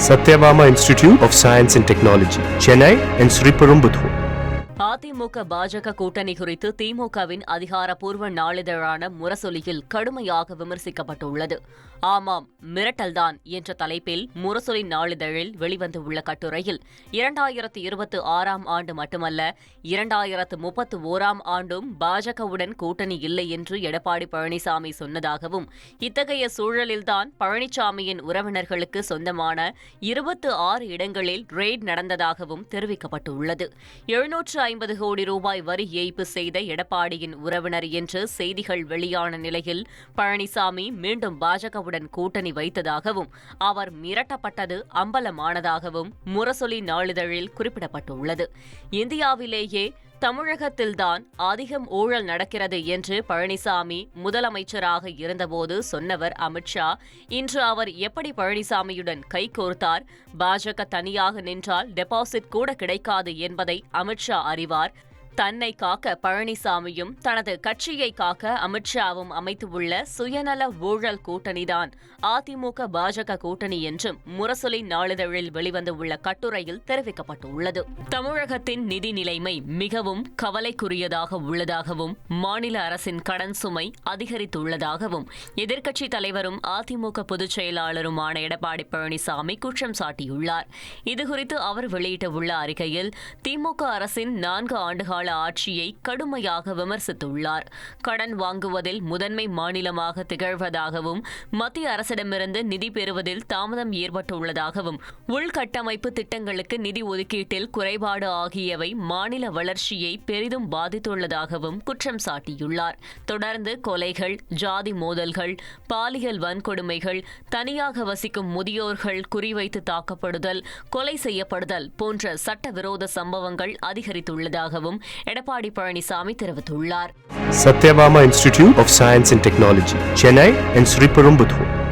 Satyabama Institute of Science and Technology, Chennai and Sriperumbudur. AIADMK BJP கூட்டணி குறித்து திமுகவின் அதிகாரப்பூர்வ நாளிதழான முரசொலியில் கடுமையாக விமர்சிக்கப்பட்டுள்ளது. ஆமாம், மிரட்டல்தான் என்ற தலைப்பில் முரசொலி நாளிதழில் வெளிவந்துள்ள கட்டுரையில் 2026ஆம் ஆண்டு மட்டுமல்ல 2031ஆம் ஆண்டும் பாஜகவுடன் கூட்டணி இல்லை என்று எடப்பாடி பழனிசாமி சொன்னதாகவும், இத்தகைய சூழலில்தான் பழனிசாமியின் உறவினர்களுக்கு சொந்தமான 26 இடங்களில் ரெய்ட் நடந்ததாகவும் தெரிவிக்கப்பட்டுள்ளது. 750 கோடி ரூபாய் வரி ஏய்ப்பு செய்த எடப்பாடியின் உறவினர் என்று செய்திகள் வெளியான நிலையில் பழனிசாமி மீண்டும் பாஜகவுடன் கூட்டணி வைத்ததாகவும், அவர் மிரட்டப்பட்டது அம்பலமானதாகவும் முரசொலி நாளிதழில் குறிப்பிடப்பட்டுள்ளது. இந்தியாவிலேயே தமிழகத்தில்தான் அதிகம் ஊழல் நடக்கிறது என்று பழனிசாமி முதலமைச்சராக இருந்தபோது சொன்னவர் அமித்ஷா, இன்று அவர் எப்படி பழனிசாமியுடன் கைகோர்த்தார்? பாஜக தனியாக நின்றால் டெபாசிட் கூட கிடைக்காது என்பதை அமித்ஷா அறிவார். தன்னை காக்க பழனிசாமியும் தனது கட்சியை காக்க அமித்ஷாவும் அமைத்துள்ள சுயநல ஊழல் கூட்டணிதான் அதிமுக பாஜக கூட்டணி என்றும் முரசொலி நாளிதழில் வெளிவந்துள்ள கட்டுரையில் தெரிவிக்கப்பட்டுள்ளது. தமிழகத்தின் நிதி நிலைமை மிகவும் கவலைக்குரியதாக உள்ளதாகவும், மாநில அரசின் கடன் சுமை அதிகரித்துள்ளதாகவும் எதிர்க்கட்சித் தலைவரும் அதிமுக பொதுச் செயலாளருமான எடப்பாடி பழனிசாமி குற்றம் சாட்டியுள்ளார். இதுகுறித்து அவர் வெளியிட்டுள்ள அறிக்கையில் திமுக அரசின் 4 ஆண்டுகால ஆட்சியை கடுமையாக விமர்சித்துள்ளார். கடன் வாங்குவதில் முதன்மை மாநிலமாக திகழ்வதாகவும், மத்திய அரசிடமிருந்து நிதி பெறுவதில் தாமதம் ஏற்பட்டுள்ளதாகவும், உள்கட்டமைப்பு திட்டங்களுக்கு நிதி ஒதுக்கீட்டில் குறைபாடு ஆகியவை மாநில வளர்ச்சியை பெரிதும் பாதித்துள்ளதாகவும் குற்றம் சாட்டியுள்ளார். தொடர்ந்து கொலைகள், ஜாதி மோதல்கள், பாலியல் வன்கொடுமைகள், தனியாக வசிக்கும் முதியோர்கள் குறிவைத்து தாக்கப்படுதல், கொலை செய்யப்படுதல் போன்ற சட்டவிரோத சம்பவங்கள் அதிகரித்துள்ளதாகவும் எடப்பாடி பழனிசாமி தெரிவித்துள்ளார். Satyabama Institute of Science and Technology, Chennai and Sriperumbudur.